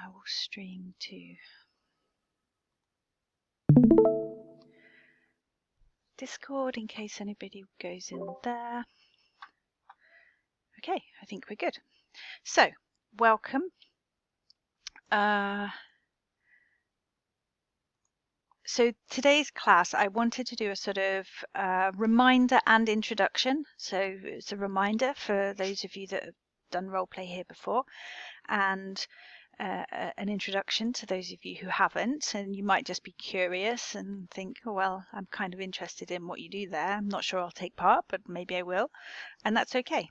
will stream to Discord in case anybody goes in there. Okay, I think we're good. So, welcome. So today's class, I wanted to do a sort of reminder and introduction. So it's a reminder for those of you that have done roleplay here before, and an introduction to those of you who haven't. And you might just be curious and think, oh, well, I'm kind of interested in what you do there. I'm not sure I'll take part, but maybe I will. And that's okay.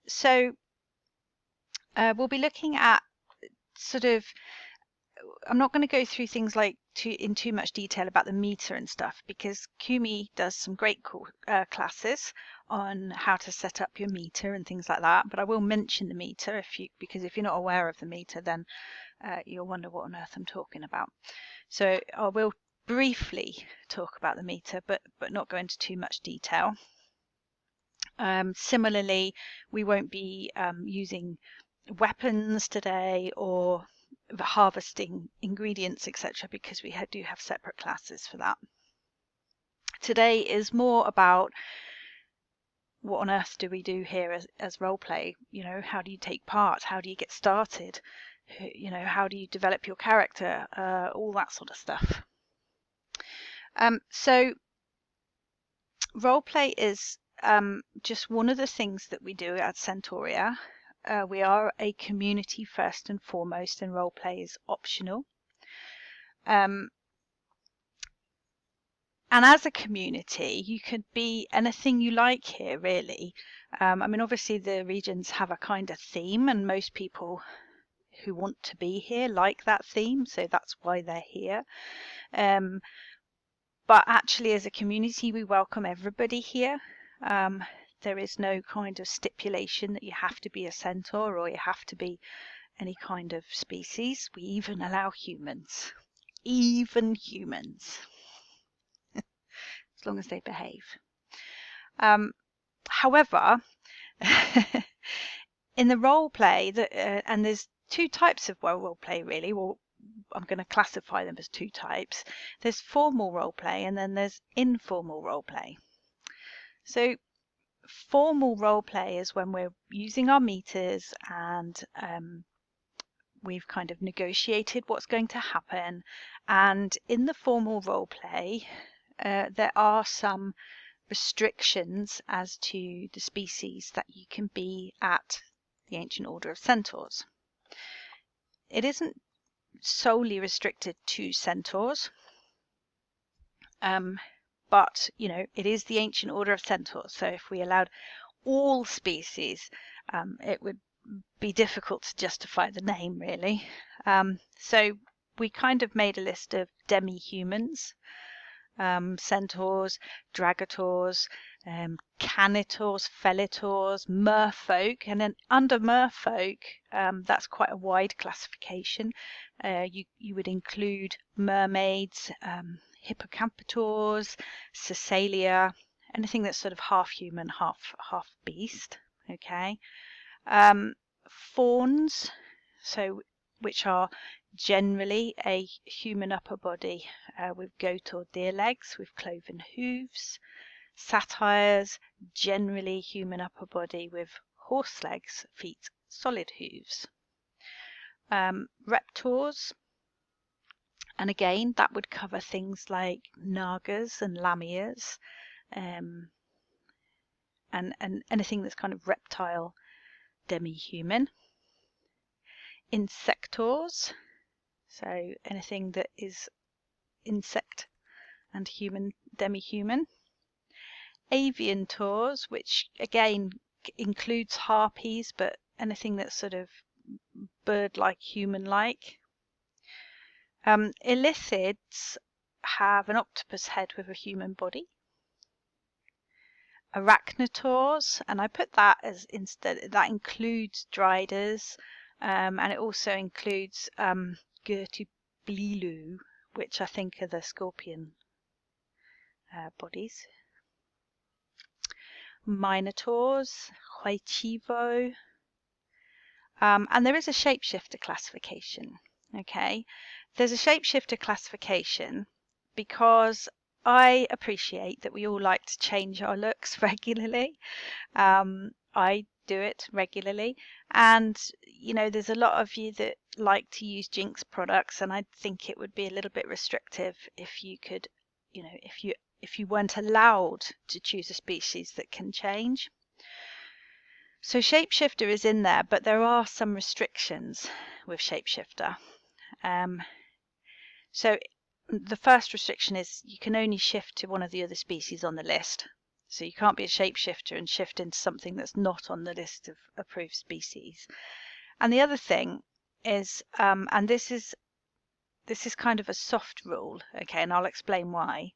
So we'll be looking at sort of, I'm not going to go through things like in too much detail about the meter and stuff, because Kumi does some great classes on how to set up your meter and things like that. But I will mention the meter because if you're not aware of the meter, then you'll wonder what on earth I'm talking about. So I will briefly talk about the meter, but not go into too much detail. Similarly, we won't be using weapons today or harvesting ingredients, etc., because we do have separate classes for that. Today is more about what on earth do we do here as roleplay? You know, how do you take part? How do you get started? You know, how do you develop your character? All that sort of stuff. So roleplay is just one of the things that we do at Centauria. We are a community first and foremost, and roleplay is optional. And as a community, you could be anything you like here, really. I mean, obviously the regions have a kind of theme, and most people who want to be here like that theme, so that's why they're here. But actually, as a community, we welcome everybody here. There is no kind of stipulation that you have to be a centaur or you have to be any kind of species. We even allow humans. Even humans. As long as they behave. However, in the role play, and there's two types of role play really. Well, I'm going to classify them as two types. There's formal role play and then there's informal role play. So formal role play is when we're using our meters and we've kind of negotiated what's going to happen. And in the formal role play, there are some restrictions as to the species that you can be at the Ancient Order of Centaurs. It isn't solely restricted to centaurs, but you know, it is the Ancient Order of Centaurs, so if we allowed all species, it would be difficult to justify the name, really. So we kind of made a list of demi-humans, centaurs, dragators, canitors, felitors, merfolk, and then under merfolk, that's quite a wide classification. You would include mermaids, hippocampitors, Cecilia, anything that's sort of half human, half beast. Okay, fauns, so which are generally a human upper body with goat or deer legs with cloven hooves. Satyrs, generally human upper body with horse legs, feet, solid hooves. Reptors, and again that would cover things like nagas and lamias, and anything that's kind of reptile, demi-human. Insectors, so anything that is insect and human, demi-human. Aviantors, which again includes harpies, but anything that's sort of bird-like, human-like. Illithids have an octopus head with a human body. Arachnotors, and I put that as instead, that includes driders, and it also includes Gertublilu, which I think are the scorpion bodies. Minotaurs, Huaychivo, And there is a shapeshifter classification. Okay, there's a shapeshifter classification because I appreciate that we all like to change our looks regularly. I do it regularly, and there's a lot of you that like to use Jinx products, and I think it would be a little bit restrictive if you could, if you weren't allowed to choose a species that can change. So shapeshifter is in there, but there are some restrictions with shapeshifter. So the first restriction is you can only shift to one of the other species on the list. So you can't be a shapeshifter and shift into something that's not on the list of approved species. And the other thing is, and this is kind of a soft rule, okay, and I'll explain why,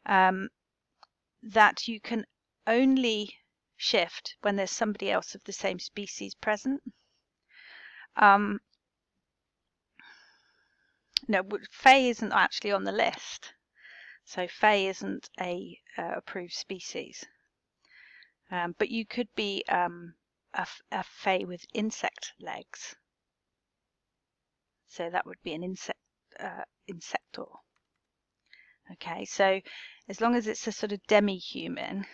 that you can only shift when there's somebody else of the same species present. No, Fae isn't actually on the list. So Fae isn't a approved species. But you could be a Fae with insect legs. So that would be an insector. Okay, so as long as it's a sort of demi-human.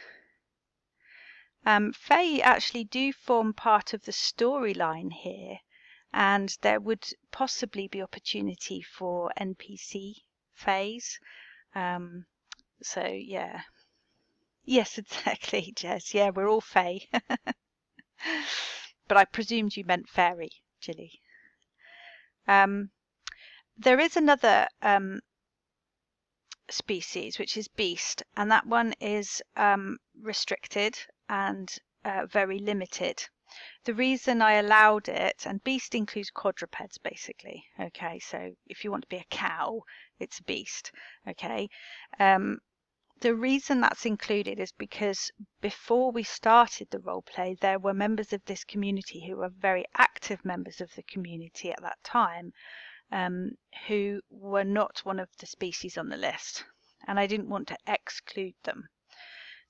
Fae actually do form part of the storyline here, and there would possibly be opportunity for NPC Faes. So yeah. Yes, exactly, Jess. Yeah, we're all Fae. But I presumed you meant fairy, Gilly. There is another species, which is beast, and that one is restricted and very limited. The reason I allowed it, and beast includes quadrupeds basically, okay, so if you want to be a cow, it's a beast, okay. The reason that's included is because before we started the role play, there were members of this community who were very active members of the community at that time, who were not one of the species on the list, and I didn't want to exclude them.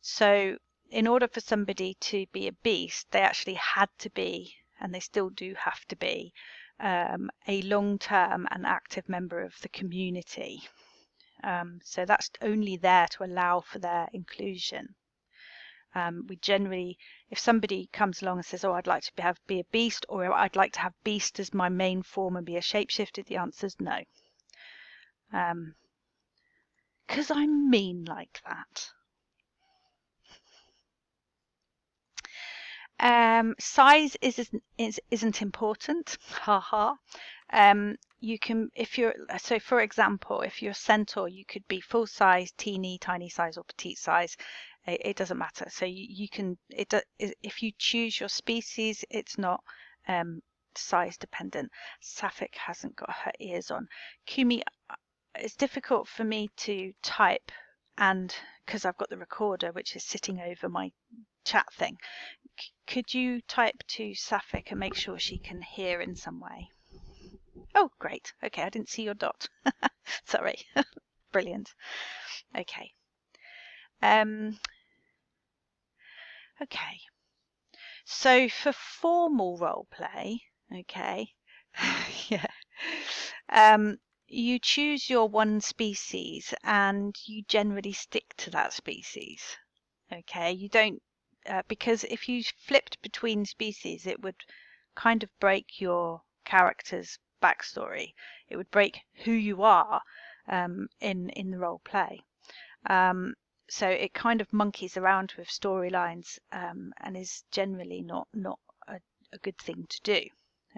So in order for somebody to be a beast, they actually had to be, and they still do have to be, a long-term and active member of the community. So that's only there to allow for their inclusion. We generally, if somebody comes along and says, oh, I'd like to be a beast, or I'd like to have beast as my main form and be a shapeshifter, the answer is no. Because I'm mean like that. Size isn't important. Haha. You can, if you're, so for example, if you're a centaur, you could be full size, teeny, tiny size, or petite size. It doesn't matter. So you can, if you choose your species, it's not size dependent. Sapphic hasn't got her ears on. Kumi, it's difficult for me to type, and because I've got the recorder which is sitting over my chat thing. Could you type to Sapphic and make sure she can hear in some way? Oh, great. Okay, I didn't see your dot. Sorry. Brilliant. Okay. Okay. So for formal role play, okay, yeah, you choose your one species and you generally stick to that species. Okay, you don't, because if you flipped between species, it would kind of break your character's backstory. It would break who you are in the role play. So it kind of monkeys around with storylines and is generally not a good thing to do.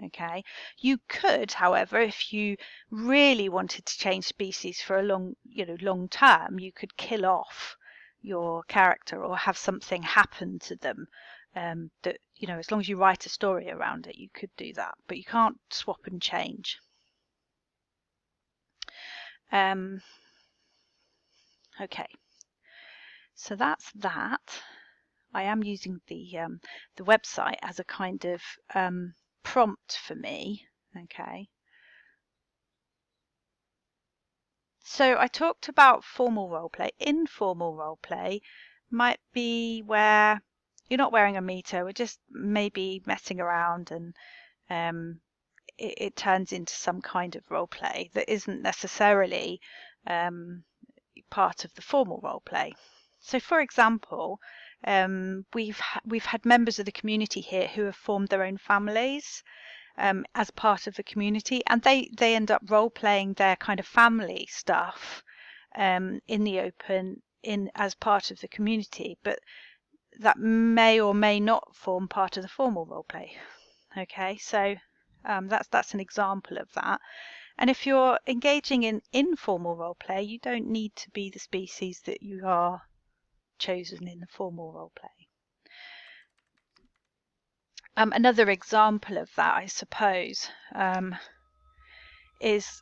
Okay, you could, however, if you really wanted to change species for a long term, you could kill off your character or have something happen to them that, as long as you write a story around it, you could do that, but you can't swap and change. Okay, so that's that. I am using the website as a kind of prompt for me. Okay, so I talked about formal role play. Informal role play might be where you're not wearing a meter, we're just maybe messing around and it turns into some kind of role play that isn't necessarily part of the formal role play. So, for example, we've had members of the community here who have formed their own families as part of the community, and they end up role playing their kind of family stuff in the open as part of the community, but that may or may not form part of the formal role play. Okay, so that's an example of that. And if you're engaging in informal role play, you don't need to be the species that you are chosen in the formal role play. Another example of that, I suppose, is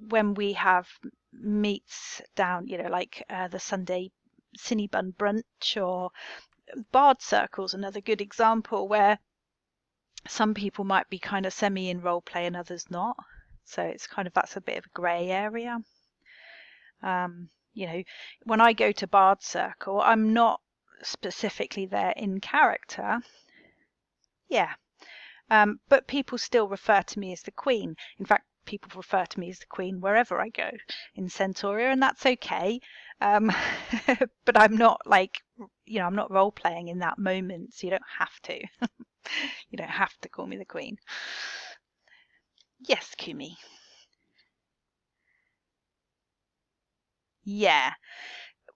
when we have meets down, like the Sunday Cinnabon brunch, or Bard Circle's another good example where some people might be kind of semi in role play and others not. So it's kind of, that's a bit of a grey area. When I go to Bard Circle, I'm not specifically there in character. Yeah. But people still refer to me as the Queen. In fact, people refer to me as the Queen wherever I go in Centauria, and that's okay. But I'm not I'm not role playing in that moment, so you don't have to. You don't have to call me the Queen. Yes, Kumi. Yeah.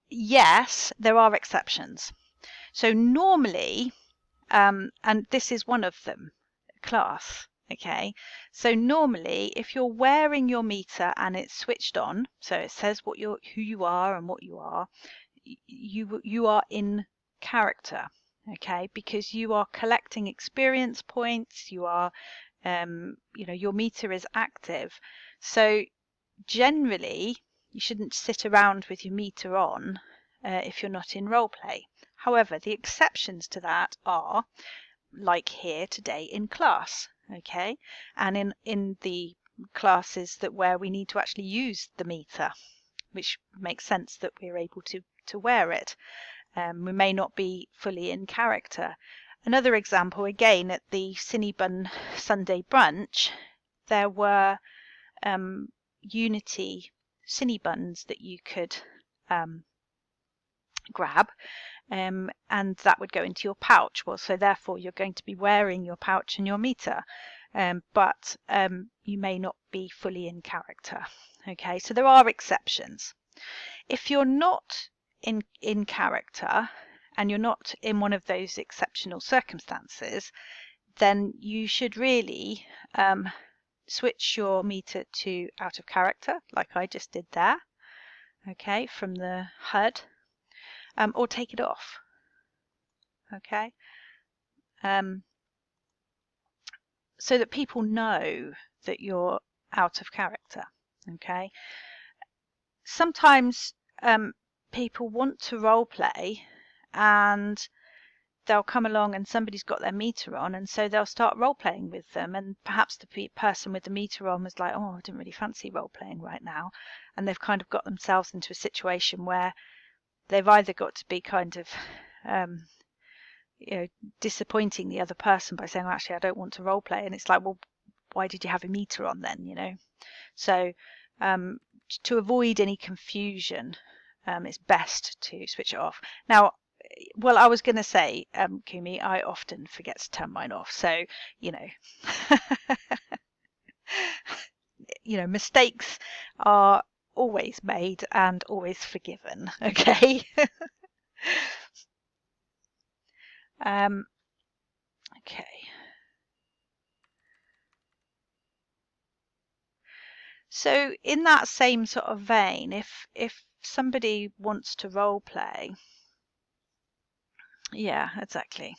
Yes, there are exceptions. So normally, and this is one of them, class. Okay, so normally if you're wearing your meter and it's switched on, so it says who you are and what you are, you are in character. Okay, because you are collecting experience points, you are your meter is active. So generally you shouldn't sit around with your meter on if you're not in role play. However, the exceptions to that are, like here today in class, okay, and in the classes where we need to actually use the meter, which makes sense that we're able to wear it. We may not be fully in character. Another example, again, at the Cinnabon Sunday brunch, there were Unity Cinnabuns that you could grab, and that would go into your pouch. Well, so therefore you're going to be wearing your pouch and your meter, but you may not be fully in character. Okay, so there are exceptions. If you're not in character and you're not in one of those exceptional circumstances, then you should really switch your meter to out of character, like I just did there, okay, from the HUD, or take it off, okay, so that people know that you're out of character. Okay, sometimes people want to role play and they'll come along and somebody's got their meter on, and so they'll start role playing with them, and perhaps the person with the meter on was like, oh, I didn't really fancy role playing right now, and they've kind of got themselves into a situation where they've either got to be kind of disappointing the other person by saying, oh, actually I don't want to role play, and it's like, well, why did you have a meter on then? So to avoid any confusion, it's best to switch it off. Now, well, I was going to say, Kumi, I often forget to turn mine off. So, mistakes are always made and always forgiven. Okay. Okay. So in that same sort of vein, if somebody wants to role play, yeah, exactly,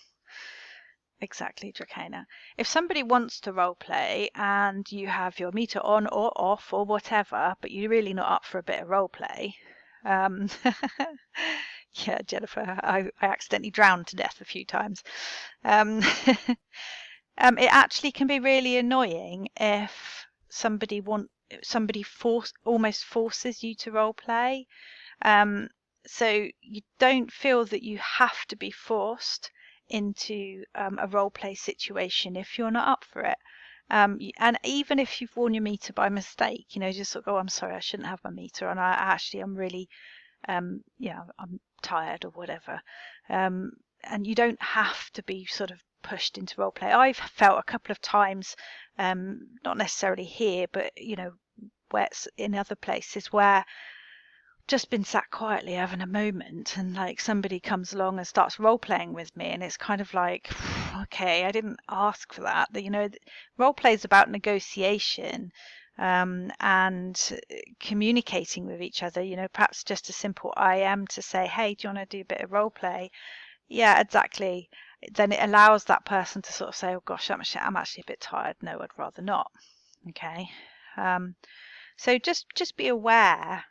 Drakena. If somebody wants to role play and you have your meter on or off or whatever, but you're really not up for a bit of role play, yeah, Jennifer, I accidentally drowned to death a few times. It actually can be really annoying if somebody almost forces you to role play. So you don't feel that you have to be forced. into a role play situation if you're not up for it. And even if you've worn your meter by mistake, just sort of go, I'm sorry, I shouldn't have my meter on. I'm really, I'm tired or whatever. And you don't have to be sort of pushed into role play. I've felt a couple of times, not necessarily here, but where it's in other places where just been sat quietly having a moment, and like somebody comes along and starts role playing with me, and it's kind of like, okay, I didn't ask for that. Role play is about negotiation, and communicating with each other. Perhaps just a simple I am to say, hey, do you want to do a bit of role play? Yeah, exactly. Then it allows that person to sort of say, oh gosh, I'm actually a bit tired. No, I'd rather not. Okay. So just be aware,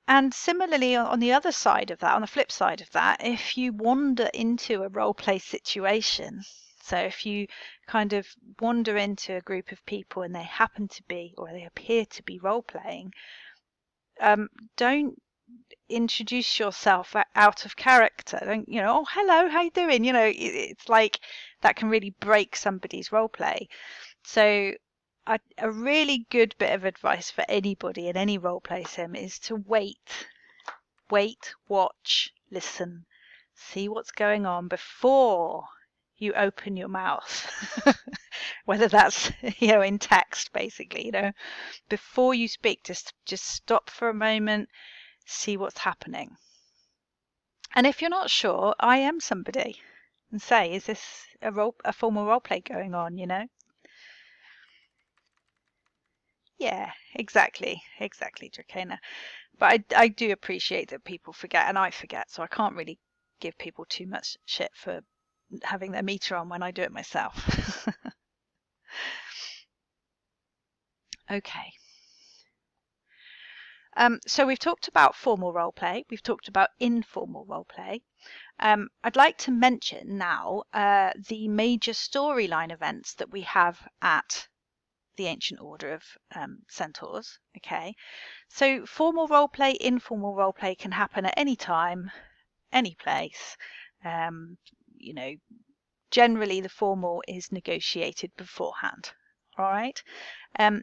and similarly on the other side of that, on the flip side of that, if you wander into a role play situation, so if you kind of wander into a group of people and they happen to be, or they appear to be role playing, don't introduce yourself out of character. Don't, oh, hello, how you doing? It's like that can really break somebody's role play. So a really good bit of advice for anybody in any role play sim is to wait, watch, listen, see what's going on before you open your mouth. Whether that's in text, basically, before you speak, just stop for a moment, see what's happening. And if you're not sure, I am somebody, and say, is this a formal role play going on? Yeah, exactly, Drakena. But I do appreciate that people forget, and I forget, so I can't really give people too much shit for having their meter on when I do it myself. Okay. So we've talked about formal role play. We've talked about informal role play. I'd like to mention now the major storyline events that we have at the Ancient Order of Centaurs. Okay, so formal role play, informal role play can happen at any time, any place. Generally the formal is negotiated beforehand. All right.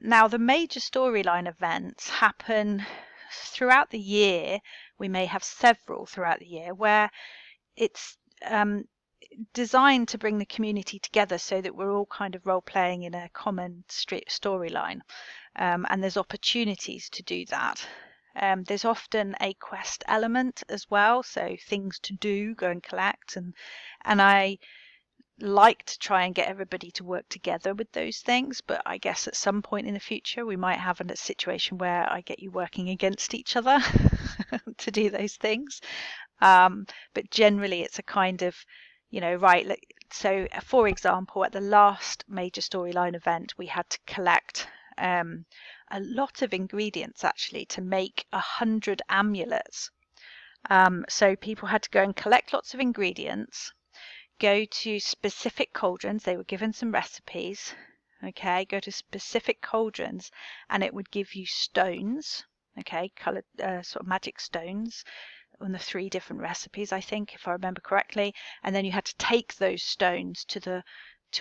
Now the major storyline events happen throughout the year. We may have several throughout the year where it's designed to bring the community together so that we're all kind of role playing in a common storyline, and there's opportunities to do that. There's often a quest element as well, so things to do, go and collect, and I like to try and get everybody to work together with those things, but I guess at some point in the future we might have a situation where I get you working against each other to do those things. But generally it's a kind of, right, so for example, at the last major storyline event we had to collect a lot of ingredients actually to make 100 amulets. So people had to go and collect lots of ingredients, go to specific cauldrons. They were given some recipes. Okay, go to specific cauldrons and it would give you stones, okay, colored sort of magic stones on the 3 different recipes, I think, if I remember correctly. And then you had to take those stones to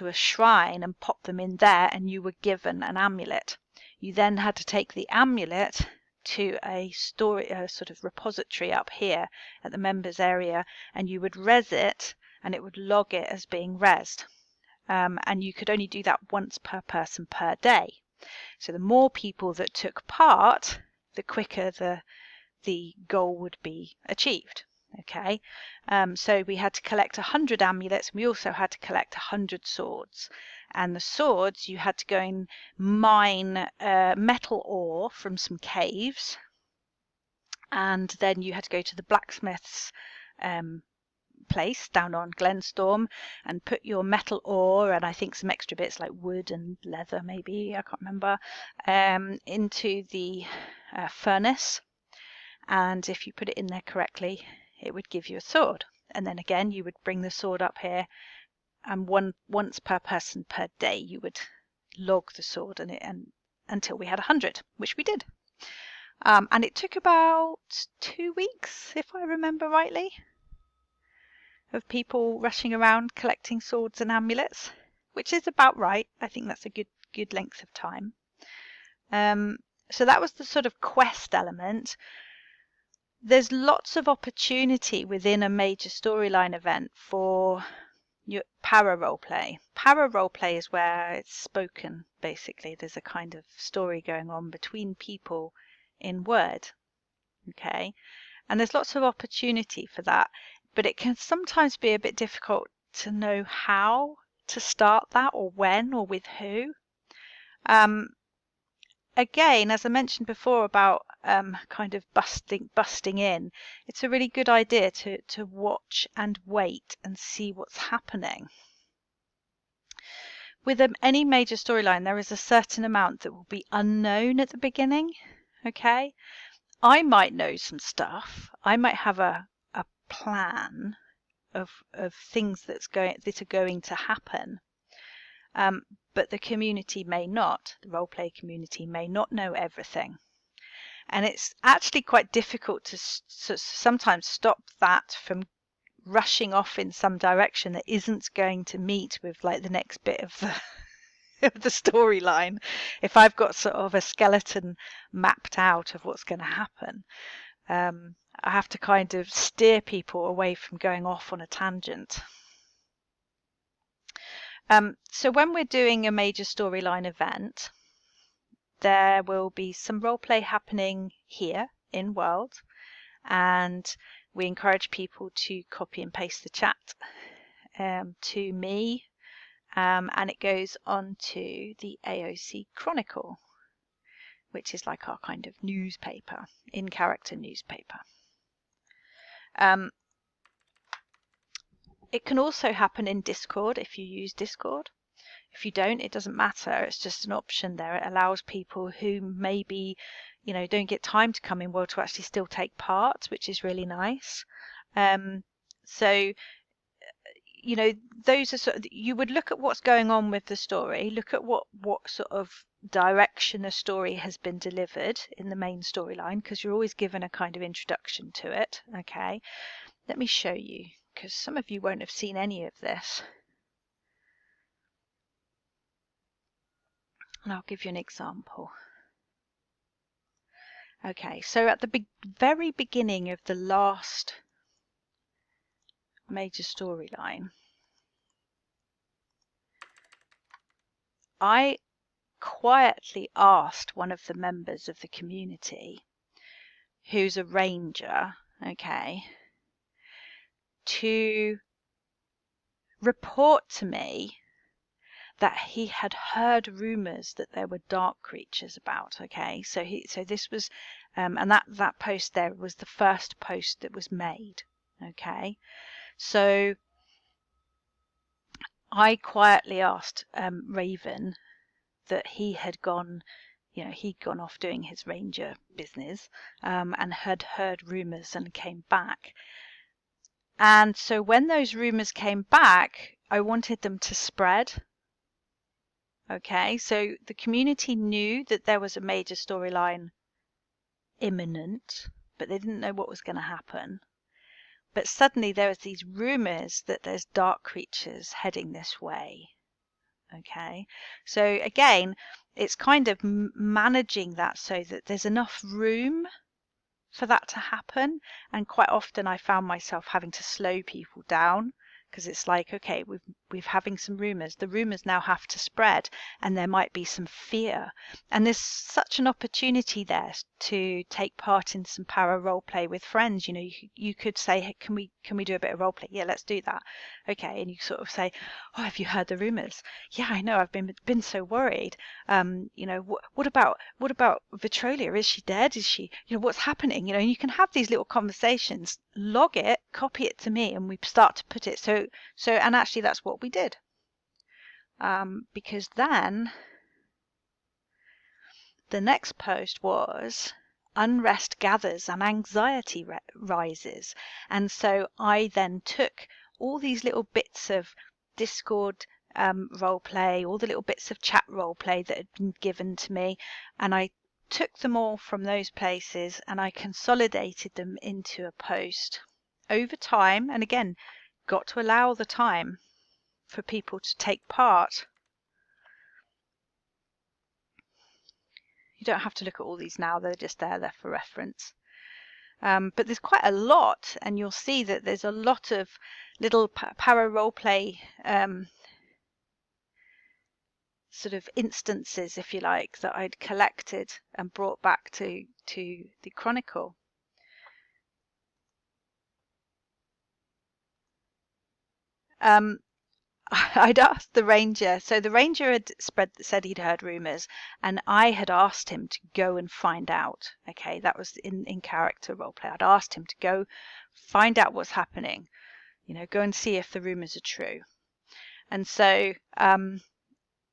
a shrine and pop them in there, and you were given an amulet. You then had to take the amulet to a sort of repository up here at the members area, and you would res it, and it would log it as being resed. And you could only do that once per person per day. So the more people that took part, the quicker the goal would be achieved. Okay, so we had to collect 100 amulets. We also had to collect 100 swords, and the swords you had to go and mine metal ore from some caves, and then you had to go to the blacksmith's place down on Glenstorm and put your metal ore and I think some extra bits like wood and leather, maybe, I can't remember, into the furnace. And if you put it in there correctly, it would give you a sword. And then again, you would bring the sword up here, and once per person per day, you would log the sword and until we had 100, which we did. And it took about 2 weeks, if I remember rightly. of people rushing around collecting swords and amulets, which is about right. I think that's a good length of time. So that was the sort of quest element. There's lots of opportunity within a major storyline event for your para roleplay. Para roleplay is where it's spoken, basically. There's a kind of story going on between people in word. Okay, and there's lots of opportunity for that, but it can sometimes be a bit difficult to know how to start that, or when, or with who. Again, as I mentioned before about kind of busting in, it's a really good idea to watch and wait and see what's happening. With any major storyline, there is a certain amount that will be unknown at the beginning. Okay, I might know some stuff. I might have a plan of things that are going to happen. But the community may not. The roleplay community may not know everything. And it's actually quite difficult to sometimes stop that from rushing off in some direction that isn't going to meet with like the next bit of the storyline. If I've got sort of a skeleton mapped out of what's going to happen, I have to kind of steer people away from going off on a tangent. So when we're doing a major storyline event, there will be some roleplay happening here in World, and we encourage people to copy and paste the chat to me, and it goes on to the AOC Chronicle, which is like our kind of newspaper, in-character newspaper. It can also happen in Discord if you use Discord. If you don't, it doesn't matter. It's just an option there. It allows people who maybe, don't get time to come in World to actually still take part, which is really nice. So, those are sort of, you would look at what's going on with the story, look at what sort of direction the story has been delivered in the main storyline, because you're always given a kind of introduction to it. Okay, let me show you, because some of you won't have seen any of this. And I'll give you an example. Okay, so at the very beginning of the last major storyline, I quietly asked one of the members of the community, who's a ranger, okay, to report to me that he had heard rumors that there were dark creatures about. Okay, so this was and that post there was the first post that was made. Okay, so I quietly asked Raven that he had gone, he'd gone off doing his ranger business, and had heard rumors and came back. And so when those rumors came back, I wanted them to spread. Okay, so the community knew that there was a major storyline imminent, but they didn't know what was going to happen. But suddenly there was these rumors that there's dark creatures heading this way. Okay, so again, it's kind of managing that so that there's enough room for that to happen. And quite often I found myself having to slow people down, because it's like, okay, we've having some rumors. The rumors now have to spread, and there might be some fear. And there's such an opportunity there to take part in some para role play with friends. You could say, hey, can we do a bit of role play? Yeah, let's do that. Okay, and you sort of say, oh, have you heard the rumors? Yeah, I know. I've been so worried. What about Vitrolia? Is she dead? Is she? What's happening? And you can have these little conversations. Log it, copy it to me, and we start to put it. So, and actually, that's what we did. Because then the next post was unrest gathers and anxiety rises. And so I then took all these little bits of Discord role play, all the little bits of chat role play that had been given to me, and I took them all from those places and I consolidated them into a post over time. And again, got to allow the time for people to take part. You don't have to look at all these now, they're just there for reference. But there's quite a lot, and you'll see that there's a lot of little para roleplay sort of instances, if you like, that I'd collected and brought back to the Chronicle. I'd asked the ranger, so the ranger had said he'd heard rumours, and I had asked him to go and find out. Okay, that was in character roleplay. I'd asked him to go find out what's happening, go and see if the rumours are true. And so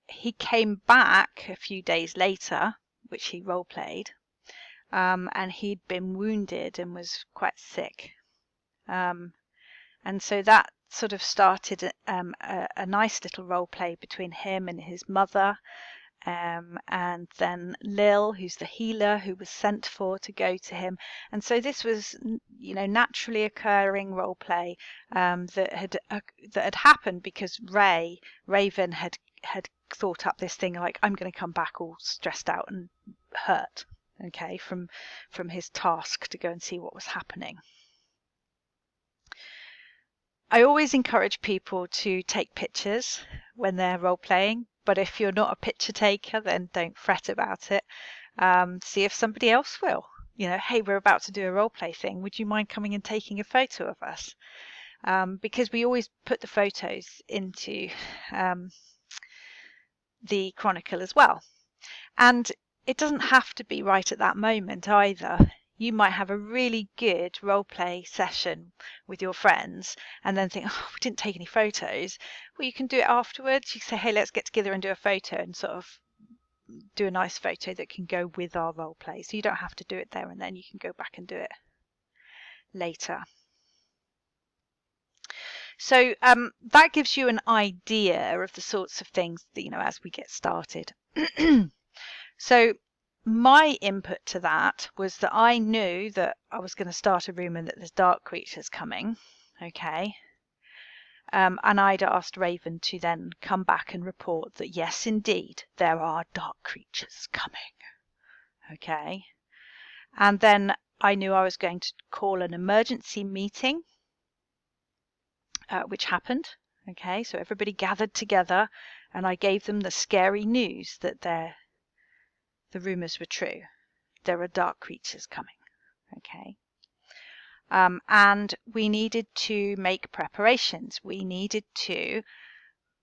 he came back a few days later, which he roleplayed, and he'd been wounded and was quite sick. And so that sort of started a nice little role play between him and his mother, and then Lil, who's the healer who was sent for to go to him. And so this was, naturally occurring role play that had happened because Raven had thought up this thing like, I'm going to come back all stressed out and hurt, okay, from his task to go and see what was happening. I always encourage people to take pictures when they're role playing, but if you're not a picture taker, then don't fret about it. See if somebody else will. Hey, we're about to do a role play thing. Would you mind coming and taking a photo of us? Because we always put the photos into the Chronicle as well. And it doesn't have to be right at that moment either. You might have a really good role play session with your friends and then think, oh, we didn't take any photos. Well, you can do it afterwards. You say, hey, let's get together and do a photo and sort of do a nice photo that can go with our role play. So you don't have to do it there and then. You can go back and do it later. So that gives you an idea of the sorts of things that, as we get started. So my input to that was that I knew that I was going to start a rumour that there's dark creatures coming, okay? And I'd asked Raven to then come back and report that yes, indeed, there are dark creatures coming, okay? And then I knew I was going to call an emergency meeting, which happened, okay? So everybody gathered together and I gave them the scary news that the rumours were true. There are dark creatures coming, okay? And we needed to make preparations. We needed to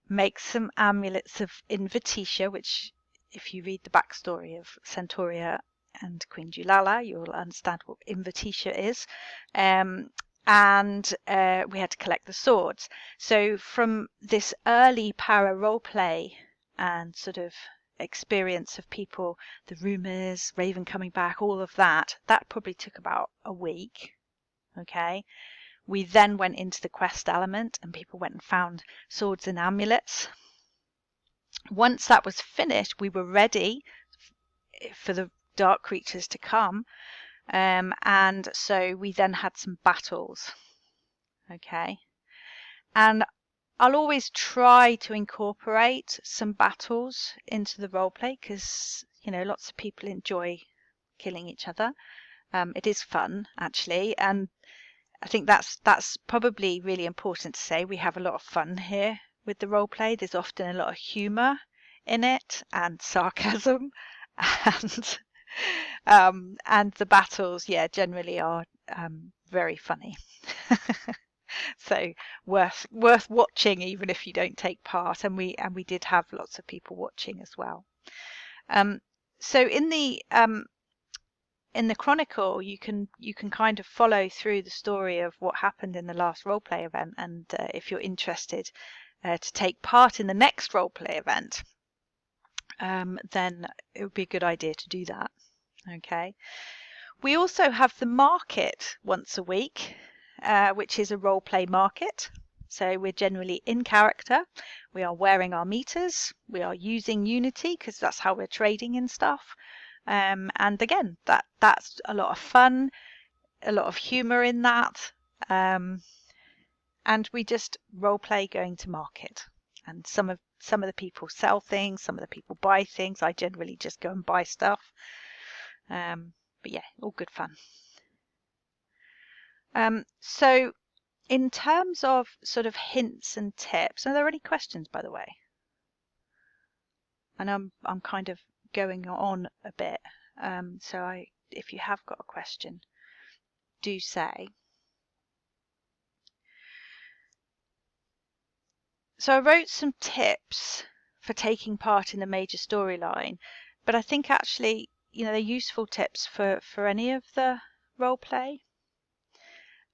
make some amulets of Invertitia, which if you read the backstory of Centauria and Queen Julala, you'll understand what Invertitia is. And we had to collect the swords. So from this early para roleplay and sort of experience of people, the rumours, Raven coming back, all of that probably took about a week. Okay, we then went into the quest element and people went and found swords and amulets. Once that was finished, we were ready for the dark creatures to come, and so we then had some battles. Okay, and I'll always try to incorporate some battles into the roleplay because lots of people enjoy killing each other. It is fun actually, and I think that's probably really important to say. We have a lot of fun here with the role play. There's often a lot of humour in it and sarcasm, and the battles, generally are very funny. So worth watching even if you don't take part. And we did have lots of people watching as well. So in the Chronicle, you can kind of follow through the story of what happened in the last roleplay event, and if you're interested to take part in the next roleplay event, then it would be a good idea to do that. Okay. We also have the market once a week, which is a roleplay market. So we're generally in character. We are wearing our meters. We are using Unity because that's how we're trading and stuff. And again, that's a lot of fun, a lot of humor in that. and we just role play going to market. And some of the people sell things, some of the people buy things. I generally just go and buy stuff. But yeah, all good fun. So in terms of sort of hints and tips, are there any questions, by the way? And I'm kind of going on a bit. So if you have got a question, do say. So I wrote some tips for taking part in the major storyline, but I think actually, they're useful tips for any of the role play.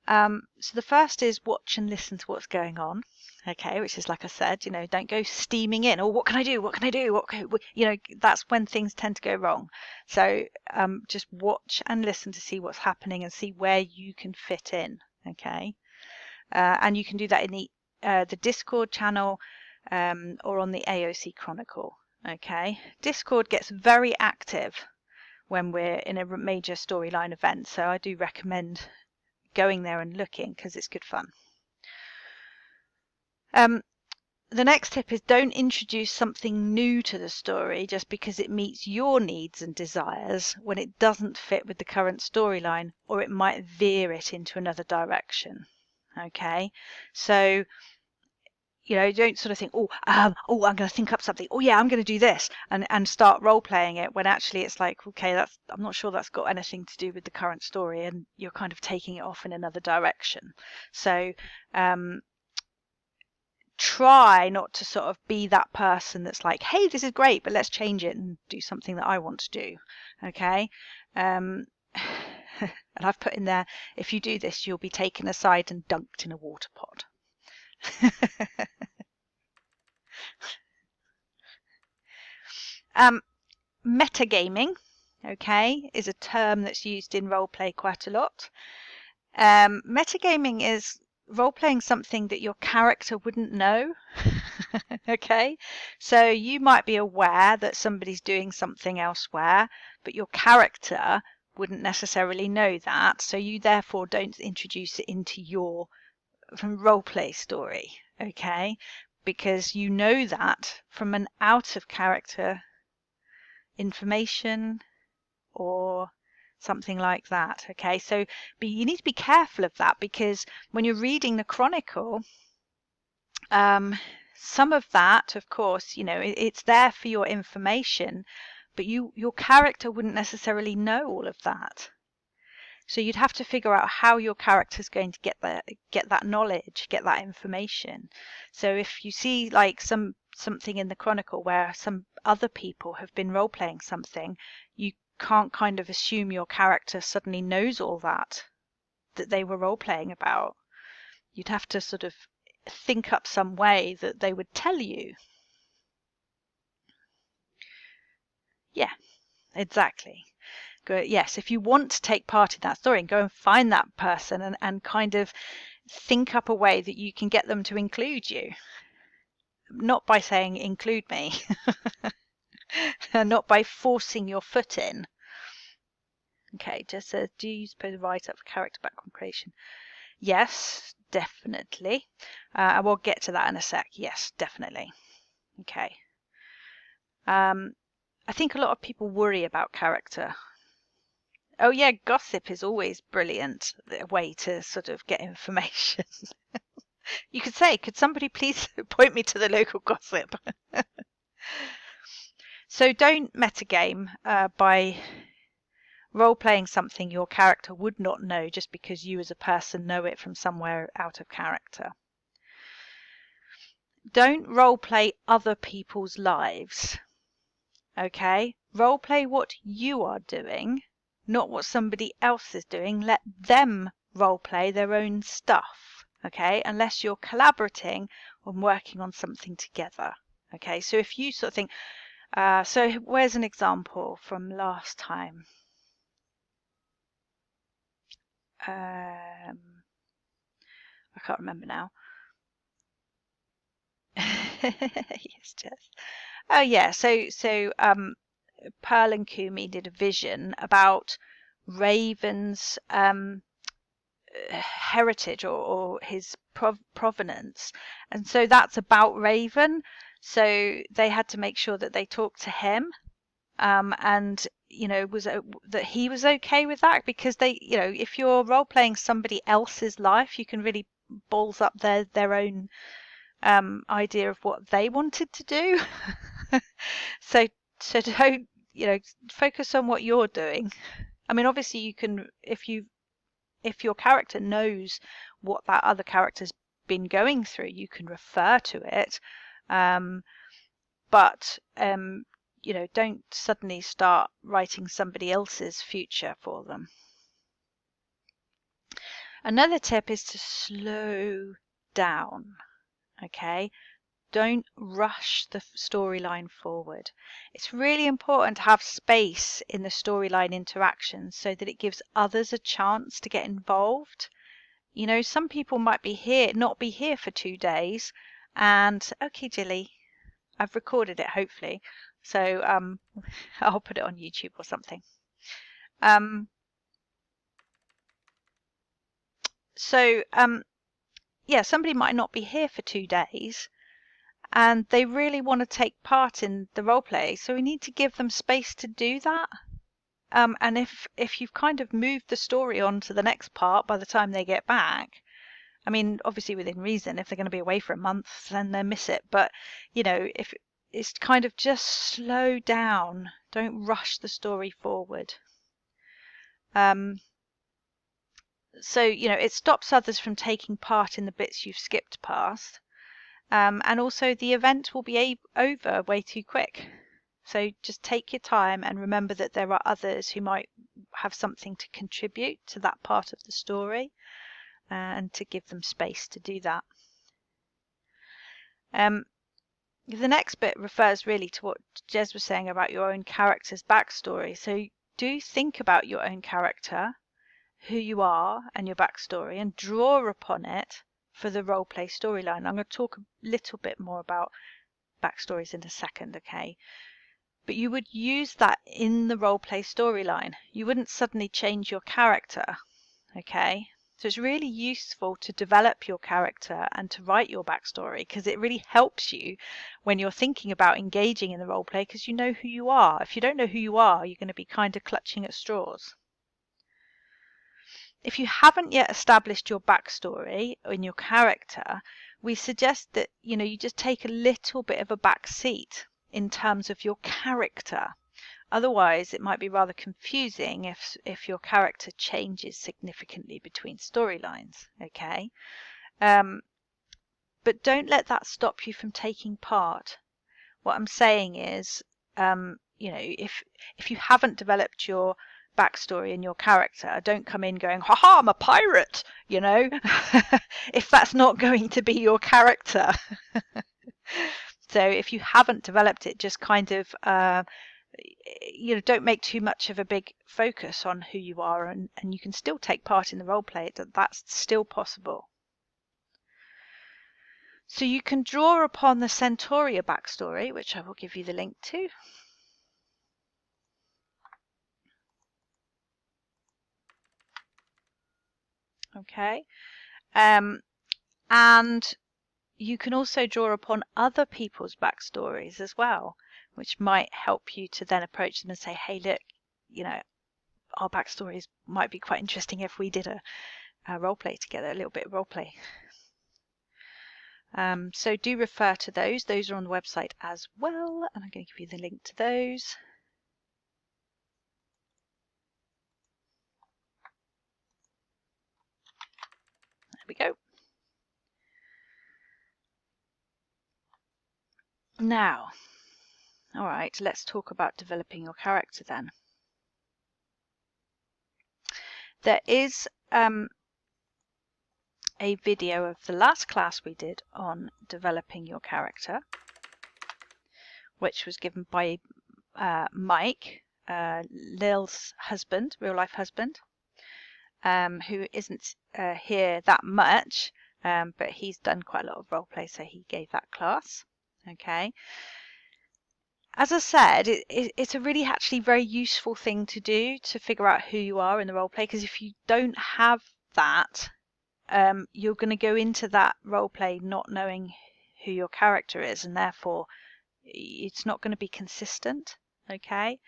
So the first is watch and listen to what's going on. Okay, which is, like I said, don't go steaming in. Or what can I do? What can I do? That's when things tend to go wrong. So just watch and listen to see what's happening and see where you can fit in. Okay, and you can do that in the Discord channel or on the AOC Chronicle. Okay, Discord gets very active when we're in a major storyline event, so I do recommend going there and looking because it's good fun. The next tip is don't introduce something new to the story just because it meets your needs and desires when it doesn't fit with the current storyline, or it might veer it into another direction. Okay, so don't sort of think, I'm going to think up something. Oh yeah, I'm going to do this, and start role playing it when actually it's like, okay, I'm not sure that's got anything to do with the current story, and you're kind of taking it off in another direction. So try not to sort of be that person that's like, hey, this is great, but let's change it and do something that I want to do. Okay. And I've put in there, if you do this, you'll be taken aside and dunked in a water pot. Metagaming, okay, is a term that's used in role play quite a lot. Metagaming is role-playing something that your character wouldn't know. Okay, so you might be aware that somebody's doing something elsewhere, but your character wouldn't necessarily know that, so you therefore don't introduce it into your role-play story. Okay, because you know that from an out-of-character information or something like that. Okay, so you need to be careful of that, because when you're reading the chronicle, some of that, of course, it's there for your information, but your character wouldn't necessarily know all of that. So you'd have to figure out how your character is going to get that knowledge, get that information. So if you see like something in the chronicle where some other people have been role playing something, you can't kind of assume your character suddenly knows all that they were role playing about. You'd have to sort of think up some way that they would tell you. Yeah, exactly. Yes, if you want to take part in that story, and go and find that person and kind of think up a way that you can get them to include you. Not by saying include me, not by forcing your foot in. Okay, just says, do you suppose to write up for character background creation? Yes, definitely. I will get to that in a sec. Yes, definitely. Okay. I think a lot of people worry about character. Oh yeah, gossip is always brilliant, a way to sort of get information. You could say, could somebody please point me to the local gossip? So don't metagame by role-playing something your character would not know just because you as a person know it from somewhere out of character. Don't role-play other people's lives. Okay? Role-play what you are doing, not what somebody else is doing. Let them role-play their own stuff. Okay? Unless you're collaborating or working on something together. Okay? So if you sort of think, so where's an example from last time? I can't remember now. Yes, Jess. Oh yeah, so Pearl and Kumi did a vision about ravens heritage or his provenance, and so that's about Raven. So they had to make sure that they talked to him, and was that he was okay with that, because they, if you're role playing somebody else's life, you can really balls up their own idea of what they wanted to do. so don't, focus on what you're doing. I mean, obviously you can, if your character knows what that other character's been going through, you can refer to it, but don't suddenly start writing somebody else's future for them. Another tip is to slow down. Okay, don't rush the storyline forward. It's really important to have space in the storyline interactions so that it gives others a chance to get involved. Some people might not be here for 2 days, and okay, Jilly, I've recorded it, hopefully, so I'll put it on YouTube or something. Yeah, somebody might not be here for 2 days, and they really want to take part in the role play, so we need to give them space to do that. And if you've kind of moved the story on to the next part by the time they get back, I mean, obviously within reason, if they're going to be away for a month, then they'll miss it. But, if it's kind of just slow down, don't rush the story forward. So, it stops others from taking part in the bits you've skipped past. And also the event will be over way too quick. So just take your time and remember that there are others who might have something to contribute to that part of the story, and to give them space to do that. The next bit refers really to what Jez was saying about your own character's backstory. So do think about your own character, who you are, and your backstory, and draw upon it for the roleplay storyline. I'm going to talk a little bit more about backstories in a second, okay? But you would use that in the roleplay storyline. You wouldn't suddenly change your character, okay? So it's really useful to develop your character and to write your backstory, because it really helps you when you're thinking about engaging in the roleplay, because you know who you are. If you don't know who you are, you're going to be kind of clutching at straws. If you haven't yet established your backstory in your character, we suggest that you just take a little bit of a back seat in terms of your character. Otherwise, it might be rather confusing if your character changes significantly between storylines. Okay, but don't let that stop you from taking part. What I'm saying is, if you haven't developed your backstory in your character, don't come in going, haha, I'm a pirate, if that's not going to be your character. So if you haven't developed it, just kind of don't make too much of a big focus on who you are, and you can still take part in the role play. That's still possible. So you can draw upon the Centauria backstory, which I will give you the link to. Okay, and you can also draw upon other people's backstories as well, which might help you to then approach them and say, hey, look, our backstories might be quite interesting if we did a role play together, a little bit of role play. So do refer to those. Those are on the website as well, and I'm going to give you the link to those. There we go. Now, all right, let's talk about developing your character then. There is a video of the last class we did on developing your character, which was given by Mike, Lil's husband, real life husband, who isn't here that much, but he's done quite a lot of role play, so he gave that class. Okay. As I said, it's a really actually very useful thing to do to figure out who you are in the role play, because if you don't have that, you're going to go into that role play not knowing who your character is, and therefore it's not going to be consistent. Okay.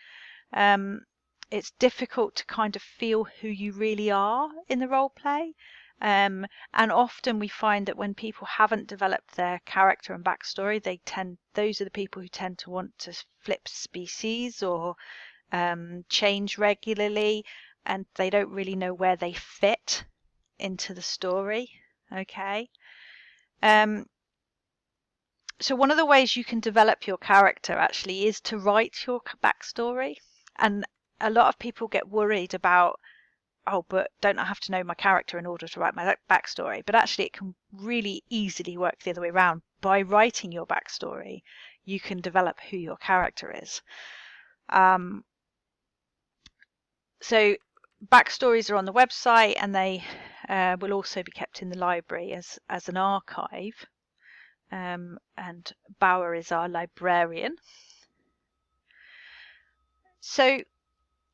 It's difficult to kind of feel who you really are in the role play. And often we find that when people haven't developed their character and backstory, those are the people who tend to want to flip species or change regularly, and they don't really know where they fit into the story. Okay. So one of the ways you can develop your character actually is to write your backstory. And a lot of people get worried about, oh, but don't I have to know my character in order to write my backstory? But actually it can really easily work the other way around. By writing your backstory, you can develop who your character is. So backstories are on the website, and they will also be kept in the library as an archive. And Bauer is our librarian. So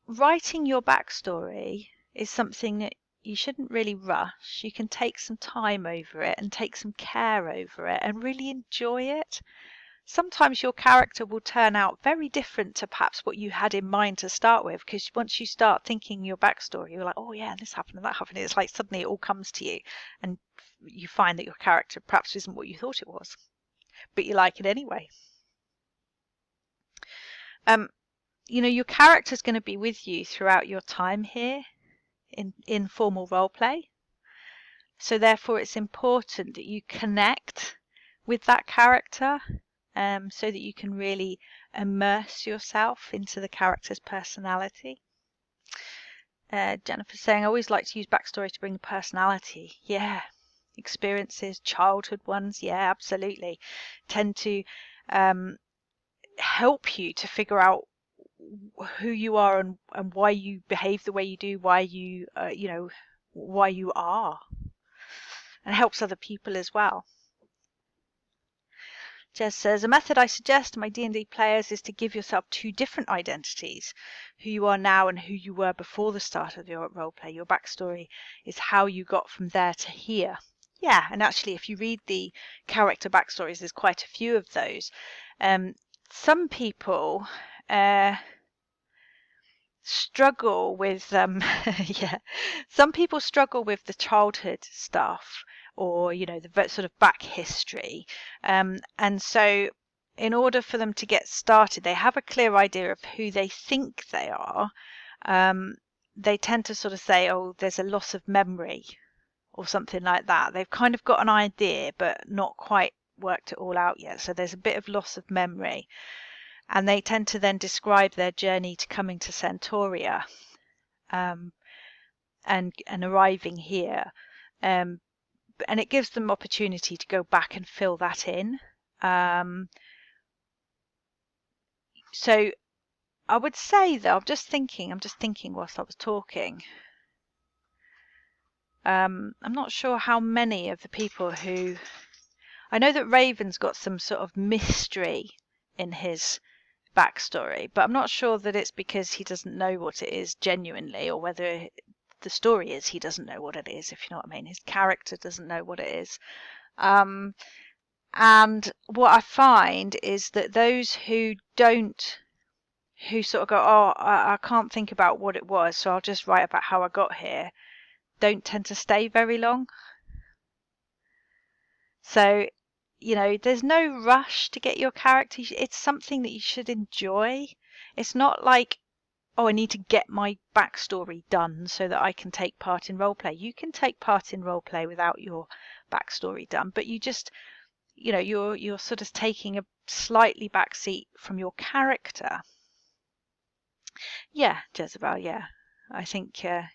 writing your backstory is something that you shouldn't really rush. You can take some time over it and take some care over it and really enjoy it. Sometimes your character will turn out very different to perhaps what you had in mind to start with, because once you start thinking your backstory, you're like, oh yeah, this happened and that happened. It's like suddenly it all comes to you, and you find that your character perhaps isn't what you thought it was, but you like it anyway. Your character's going to be with you throughout your time here in formal role play. So therefore it's important that you connect with that character, so that you can really immerse yourself into the character's personality. Jennifer's saying, I always like to use backstory to bring personality. Yeah. Experiences, childhood ones, yeah, absolutely. Tend to help you to figure out who you are and why you behave the way you do, why you why you are, and helps other people as well. Jez says, a method I suggest to my D&D players is to give yourself two different identities, who you are now and who you were before the start of your roleplay. Your backstory is how you got from there to here. Yeah, and actually if you read the character backstories, there's quite a few of those. Some people struggle with some people struggle with the childhood stuff, or the sort of back history, and so in order for them to get started, they have a clear idea of who they think they are. They tend to sort of say, oh, there's a loss of memory or something like that. They've kind of got an idea but not quite worked it all out yet, so there's a bit of loss of memory. And they tend to then describe their journey to coming to Centauria, and arriving here. And it gives them opportunity to go back and fill that in. So I would say that I'm just thinking whilst I was talking. I'm not sure how many of the people who... I know that Raven's got some sort of mystery in his backstory, but I'm not sure that it's because he doesn't know what it is genuinely, or whether the story is he doesn't know what it is, if you know what I mean. His character doesn't know what it is. And what I find is that those who sort of go, oh, I can't think about what it was, so I'll just write about how I got here, don't tend to stay very long. So there's no rush to get your character. It's something that you should enjoy. It's not like, oh, I need to get my backstory done so that I can take part in roleplay. You can take part in roleplay without your backstory done, but you just, you're sort of taking a slightly backseat from your character. Yeah, Jezebel, yeah. I think, I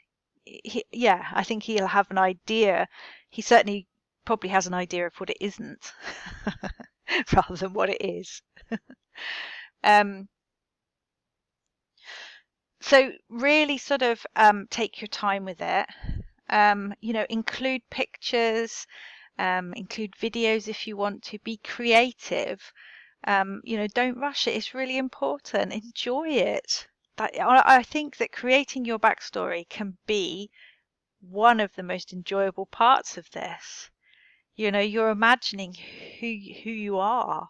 think he'll have an idea. He certainly probably has an idea of what it isn't rather than what it is. So really sort of take your time with it. Include pictures, include videos if you want to. Be creative. Don't rush it. It's really important. Enjoy it. I think that creating your backstory can be one of the most enjoyable parts of this. You're imagining who you are.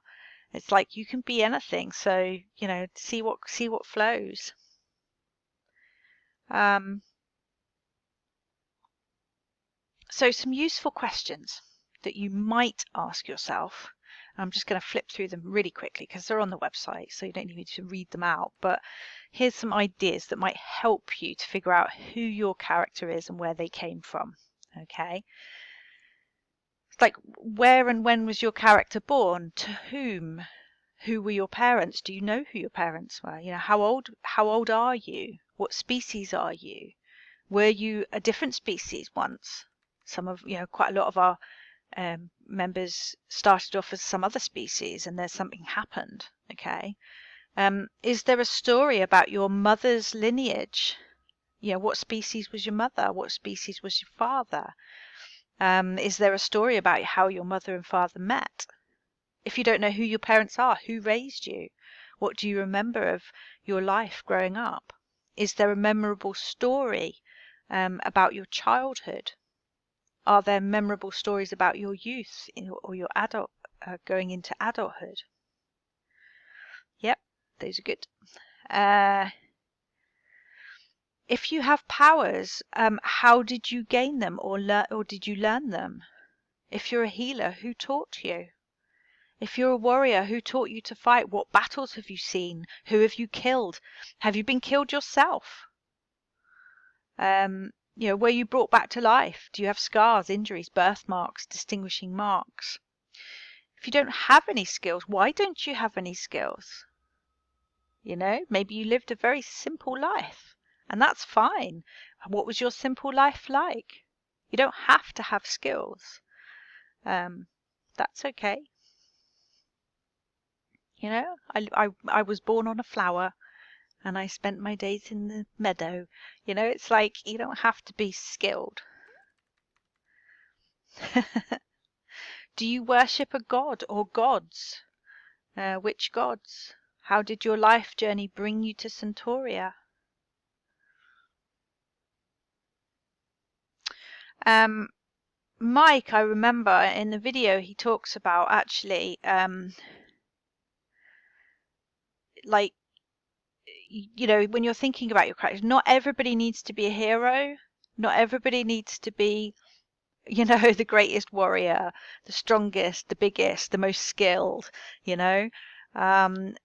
It's like you can be anything, so see what flows. So some useful questions that you might ask yourself. I'm just going to flip through them really quickly because they're on the website, so you don't need to read them out. But here's some ideas that might help you to figure out who your character is and where they came from. Okay. It's like, where and when was your character born? To whom? Who were your parents? Do you know who your parents were? How old are you? What species are you? Were you a different species once? Quite a lot of our members started off as some other species, and there's something happened. Okay. Is there a story about your mother's lineage? What species was your mother? What species was your father? Is there a story about how your mother and father met? If you don't know who your parents are, who raised you? What do you remember of your life growing up? Is there a memorable story about your childhood? Are there memorable stories about your youth or your adult going into adulthood? Yep, those are good. If you have powers, how did you gain them or did you learn them? If you're a healer, who taught you? If you're a warrior, who taught you to fight? What battles have you seen? Who have you killed? Have you been killed yourself? Were you brought back to life? Do you have scars, injuries, birthmarks, distinguishing marks? If you don't have any skills, why don't you have any skills? Maybe you lived a very simple life, and that's fine. What was your simple life like? You don't have to have skills. That's okay. I was born on a flower and I spent my days in the meadow. It's like you don't have to be skilled. Do you worship a god or gods? Which gods? How did your life journey bring you to Centauria? Mike, I remember in the video he talks about actually like when you're thinking about your character, not everybody needs to be a hero. Not everybody needs to be the greatest warrior, the strongest, the biggest, the most skilled, and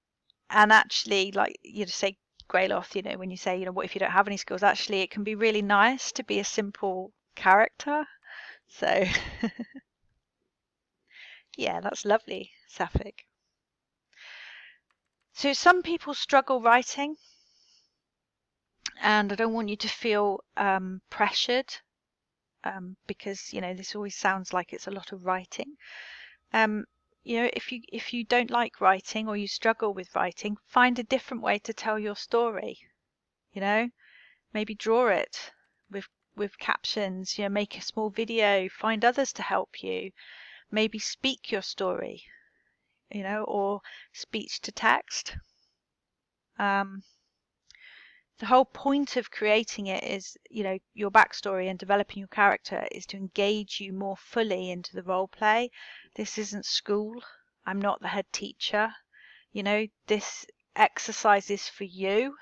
actually, like say Greyloth, when you say, what if you don't have any skills? Actually, it can be really nice to be a simple character. So yeah, that's lovely, Sapphic. So some people struggle writing, and I don't want you to feel pressured because this always sounds like it's a lot of writing. If you don't like writing or you struggle with writing, find a different way to tell your story. Maybe draw it with captions. Make a small video. Find others to help you. Maybe speak your story. Or speech to text. The whole point of creating it is, your backstory and developing your character is to engage you more fully into the role play. This isn't school. I'm not the head teacher. This exercise is for you,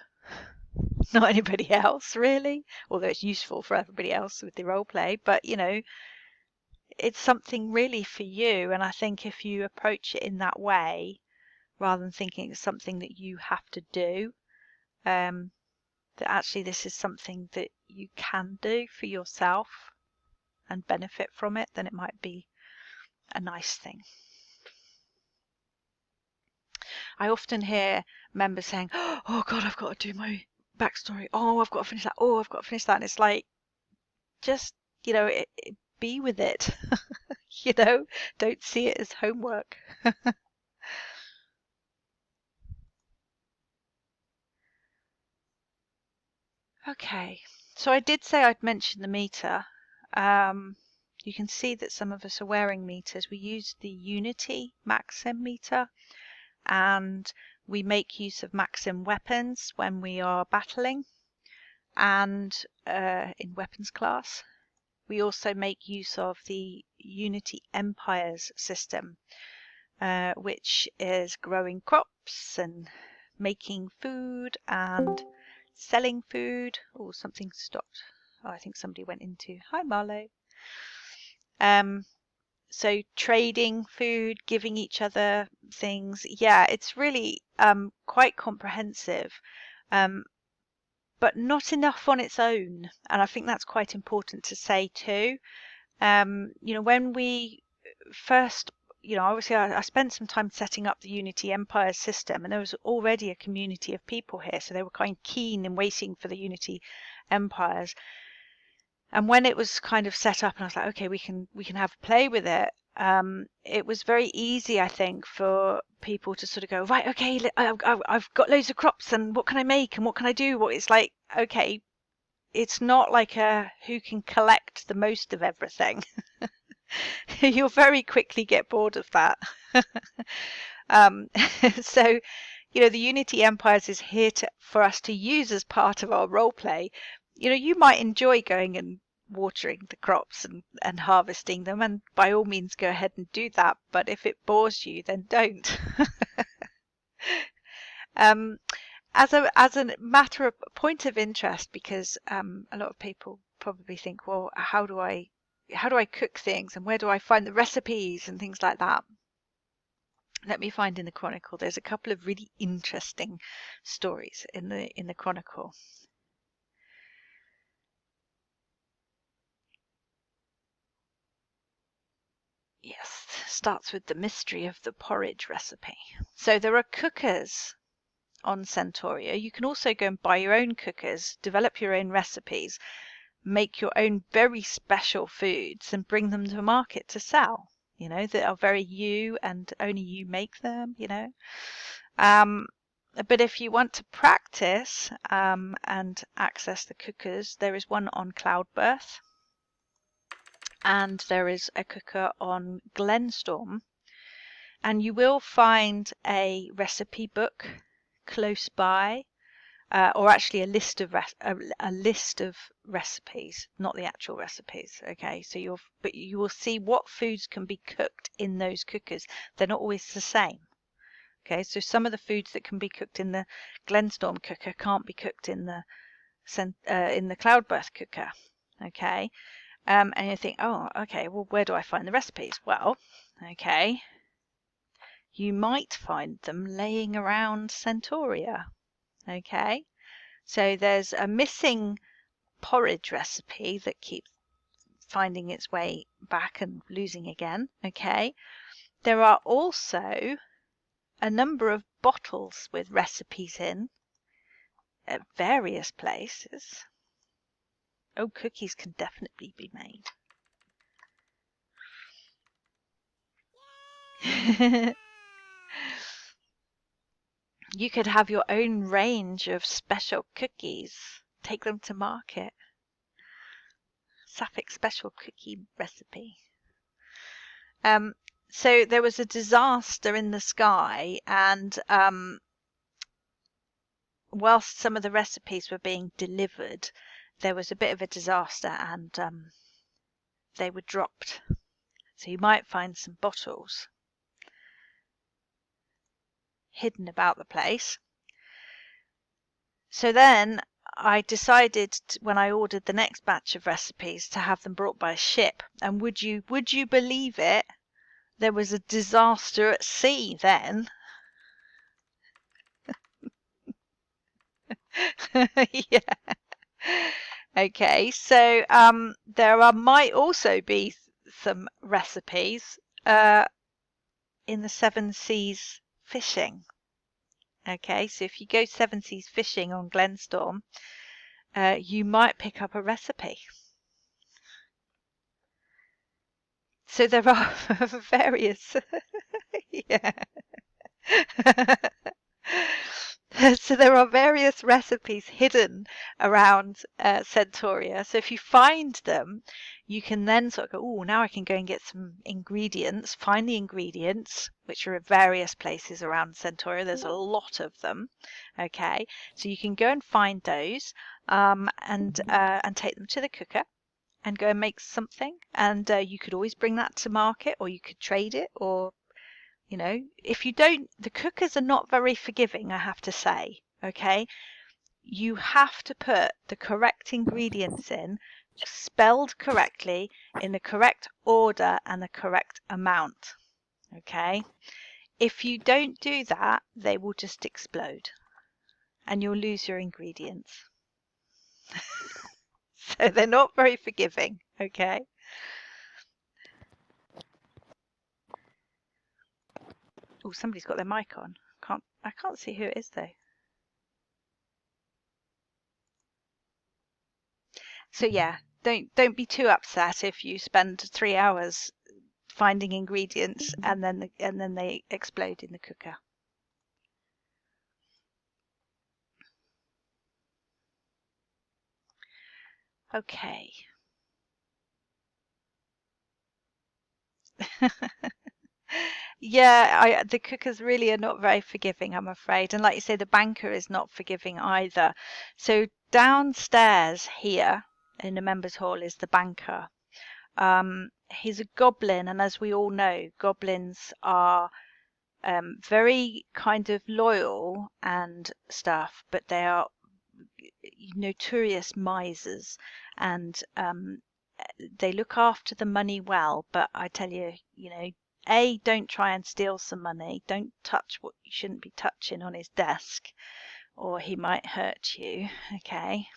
not anybody else, really. Although it's useful for everybody else with the role play, but it's something really for you. And I think if you approach it in that way, rather than thinking it's something that you have to do, that actually this is something that you can do for yourself and benefit from it, then it might be a nice thing. I often hear members saying, oh God, I've got to do my backstory. Oh, I've got to finish that. Oh, I've got to finish that. And it's like, just, be with it. Don't see it as homework. Okay, so I did say I'd mention the meter. You can see that some of us are wearing meters. We use the Unity Maxim meter, and we make use of Maxim weapons when we are battling. and in weapons class. We also make use of the Unity Empires system, which is growing crops and making food and selling food. Oh, something stopped. Oh, I think somebody went into. Hi, Marlo. So trading food, giving each other things. Yeah, it's really quite comprehensive, but not enough on its own. And I think that's quite important to say too. When we first, obviously I spent some time setting up the Unity Empire system, and there was already a community of people here, so they were kind of keen and waiting for the Unity Empires. And when it was kind of set up and I was like, okay, we can have a play with it, it was very easy, I think, for people to sort of go, right, okay, I've got loads of crops, and what can I make and what can I do? Well, it's like, okay, it's not like who can collect the most of everything. You'll very quickly get bored of that. So, the Unity Empires is here for us to use as part of our role play. You might enjoy going and watering the crops and harvesting them, and by all means go ahead and do that. But if it bores you, then don't. As a matter of point of interest, because a lot of people probably think, well, how do I cook things, and where do I find the recipes and things like that? Let me find in the Chronicle. There's a couple of really interesting stories in the Chronicle. Yes, starts with the mystery of the porridge recipe. So there are cookers on Centauria. You can also go and buy your own cookers, develop your own recipes, make your own very special foods and bring them to market to sell, that are very you and only you make them, But if you want to practice and access the cookers, there is one on Cloudbirth, and there is a cooker on Glenstorm, and you will find a recipe book close by, or actually a list of recipes, not the actual recipes. Okay, so you will see what foods can be cooked in those cookers. They're not always the same. Okay, so some of the foods that can be cooked in the Glenstorm cooker can't be cooked in the Cloudbirth cooker. Okay, and you think, oh, okay, well, where do I find the recipes? Well, okay, you might find them laying around Centauria. Okay, so there's a missing porridge recipe that keeps finding its way back and losing again. Okay, there are also a number of bottles with recipes in at various places. Oh, cookies can definitely be made. You could have your own range of special cookies. Take them to market. Suffolk special cookie recipe. So there was a disaster in the sky, and whilst some of the recipes were being delivered, there was a bit of a disaster, and they were dropped. So you might find some bottles hidden about the place. So then I decided, when I ordered the next batch of recipes, to have them brought by ship. And would you believe it? There was a disaster at sea then. Yeah. Okay, so there might also be some recipes in the Seven Seas fishing. Okay, so if you go Seven Seas fishing on Glenstorm, you might pick up a recipe. So there are various, yeah. So there are various recipes hidden around Centauria. So if you find them, you can then sort of go, oh, now I can go and get some ingredients, find the ingredients, which are at various places around Centauria. There's a lot of them. Okay, so you can go and find those and take them to the cooker and go and make something. And you could always bring that to market, or you could trade it, or if you don't, the cookers are not very forgiving, I have to say. Okay, you have to put the correct ingredients in, spelled correctly, in the correct order and the correct amount. Okay, if you don't do that, they will just explode and you'll lose your ingredients. So they're not very forgiving. Okay. Oh, somebody's got their mic on. I can't see who it is though. So yeah, don't be too upset if you spend 3 hours finding ingredients and then they explode in the cooker. Okay. Yeah, the cookers really are not very forgiving, I'm afraid. And like you say, the banker is not forgiving either. So downstairs here in the members' hall is the banker. He's a goblin, and as we all know, goblins are very kind of loyal and stuff, but they are notorious misers, and they look after the money well. But I tell you, don't try and steal some money. Don't touch what you shouldn't be touching on his desk, or he might hurt you. Okay.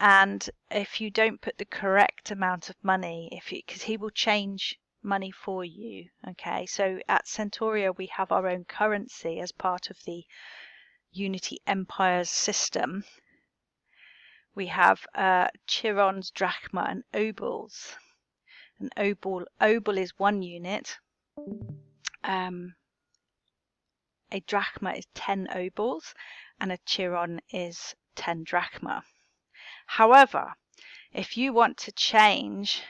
And if you don't put the correct amount of money, because he will change money for you. Okay, so at Centauria we have our own currency as part of the Unity Empire's system. We have chirons, drachma, and obols. An obol is 1 unit. A drachma is 10 obols, and a chiron is 10 drachma. However, if you want to change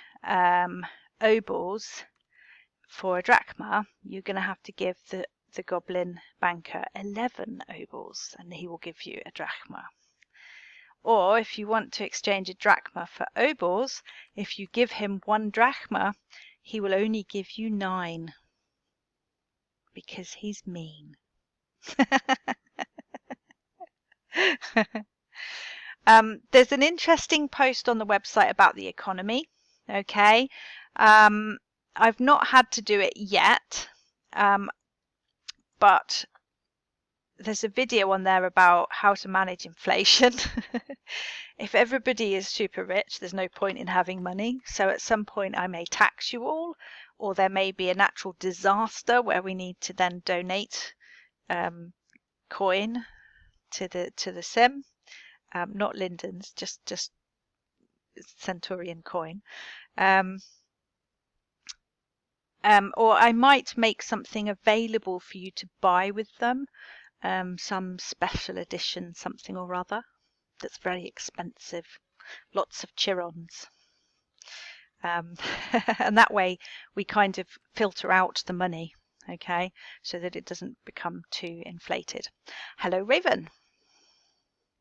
obols for a drachma, you're going to have to give the goblin banker 11 obols, and he will give you a drachma. Or if you want to exchange a drachma for obols, if you give him 1 drachma, he will only give you 9, because he's mean. There's an interesting post on the website about the economy. Okay, I've not had to do it yet, but there's a video on there about how to manage inflation. If everybody is super rich, there's no point in having money. So at some point I may tax you all, or there may be a natural disaster where we need to then donate coin to the sim. Not Linden's, just Centurion coin. Or I might make something available for you to buy with them, some special edition something or other that's very expensive, lots of chirons. And that way we kind of filter out the money, okay, so that it doesn't become too inflated. Hello, Raven.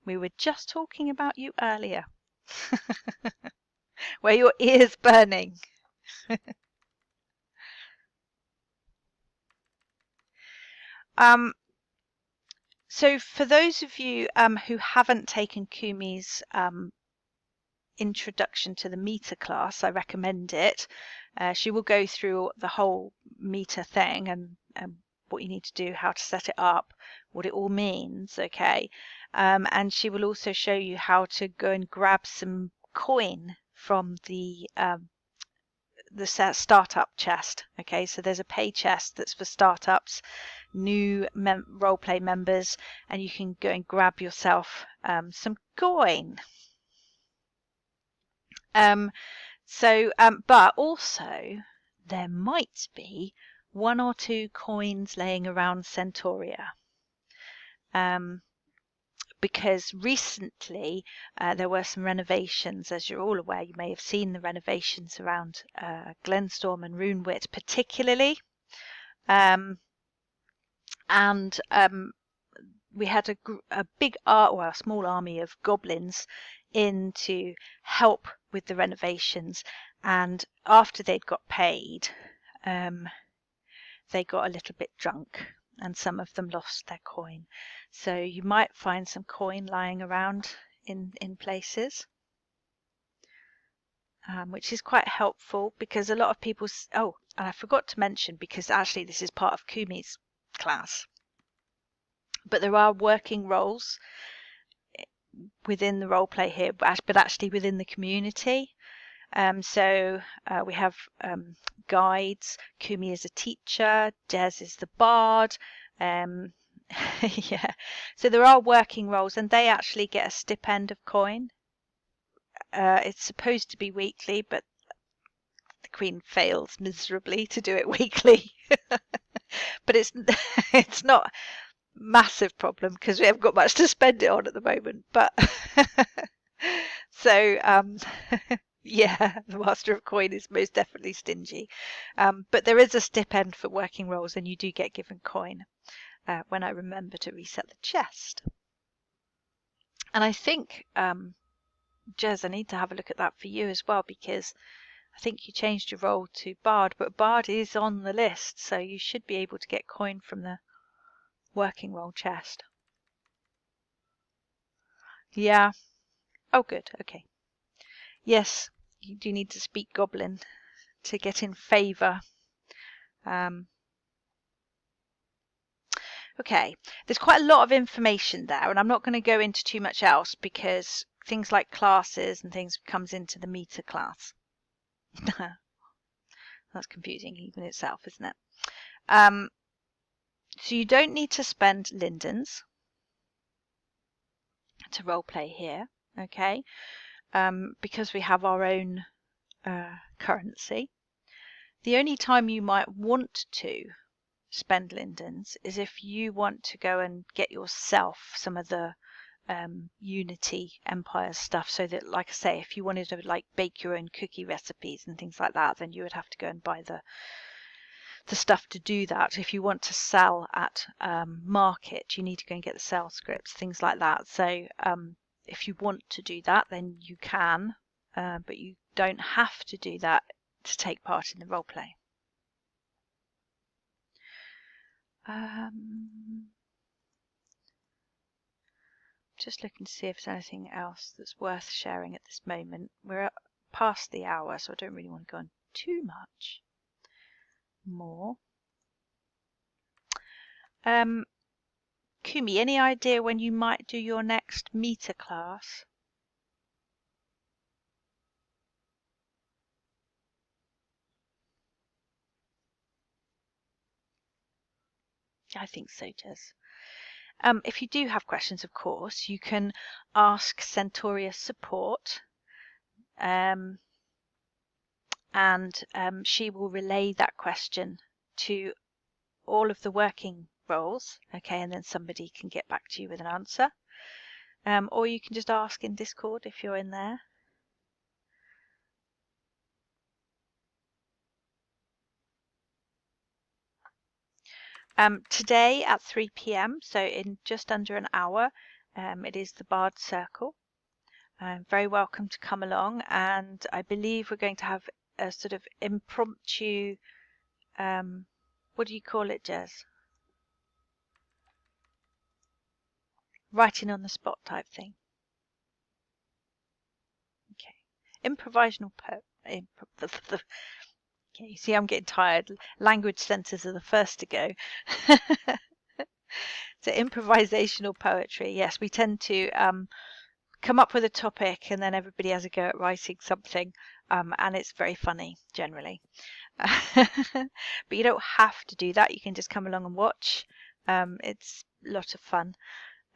We were just talking about you earlier. Were your ears burning? So for those of you who haven't taken Kumi's introduction to the meter class, I recommend it. She will go through the whole meter thing and what you need to do, how to set it up, what it all means, okay? And she will also show you how to go and grab some coin from the startup chest. Okay, so there's a pay chest that's for startups, new roleplay members, and you can go and grab yourself some coin. But also there might be 1 or 2 coins laying around Centauria. because recently there were some renovations. As you're all aware, you may have seen the renovations around Glenstorm and Runewit particularly. And we had a big a small army of goblins in to help with the renovations, and after they'd got paid, they got a little bit drunk and some of them lost their coin. So you might find some coin lying around in places, which is quite helpful because a lot of people... Oh, and I forgot to mention, because actually this is part of Kumi's class, but there are working roles within the role play here, but actually within the community. So we have guides. Kumi is a teacher. Des is the bard. Yeah. So there are working roles, and they actually get a stipend of coin. It's supposed to be weekly, but the Queen fails miserably to do it weekly. But it's not massive problem because we haven't got much to spend it on at the moment. But so yeah, the Master of Coin is most definitely stingy. But there is a stipend for working roles, and you do get given coin when I remember to reset the chest. And I think, Jez, I need to have a look at that for you as well, because I think you changed your role to Bard, but Bard is on the list, so you should be able to get coin from the working role chest. Yeah. Oh, good. Okay. Yes, you do need to speak Goblin to get in favour. Okay, there's quite a lot of information there, and I'm not going to go into too much else because things like classes and things comes into the meter class. That's confusing even itself, isn't it? So you don't need to spend lindens to roleplay here, okay? Because we have our own currency. The only time you might want to spend lindens is if you want to go and get yourself some of the Unity Empire stuff, so that, like I say, if you wanted to like bake your own cookie recipes and things like that, then you would have to go and buy the stuff to do that. If you want to sell at market, you need to go and get the sales scripts, things like that. So if you want to do that, then you can, but you don't have to do that to take part in the role play. Just looking to see if there's anything else that's worth sharing at this moment. We're past the hour, so I don't really want to go on too much more. Kumi, any idea when you might do your next meter class? I think so, Jez. If you do have questions, of course, you can ask Centaurius support, and she will relay that question to all of the working roles, okay, and then somebody can get back to you with an answer. Or you can just ask in Discord if you're in there. Today at 3 p.m, so in just under an hour, it is the Bard Circle. Very welcome to come along, and I believe we're going to have a sort of impromptu, what do you call it, Jez? Writing on the spot type thing. Okay. Improvisational poetry. Okay, see, I'm getting tired. Language centers are the first to go. So improvisational poetry. Yes, we tend to come up with a topic and then everybody has a go at writing something, and it's very funny generally. But you don't have to do that. You can just come along and watch. It's a lot of fun.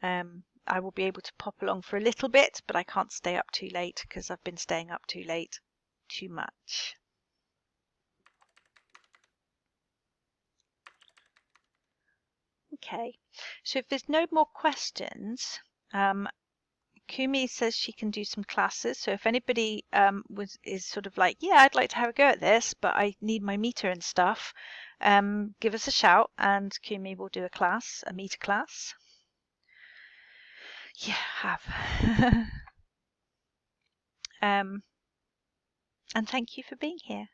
I will be able to pop along for a little bit, but I can't stay up too late because I've been staying up too late too much. Okay, so if there's no more questions, Kumi says she can do some classes. So if anybody is sort of like, yeah, I'd like to have a go at this, but I need my meter and stuff, give us a shout and Kumi will do a meter class. Yeah, have. And thank you for being here.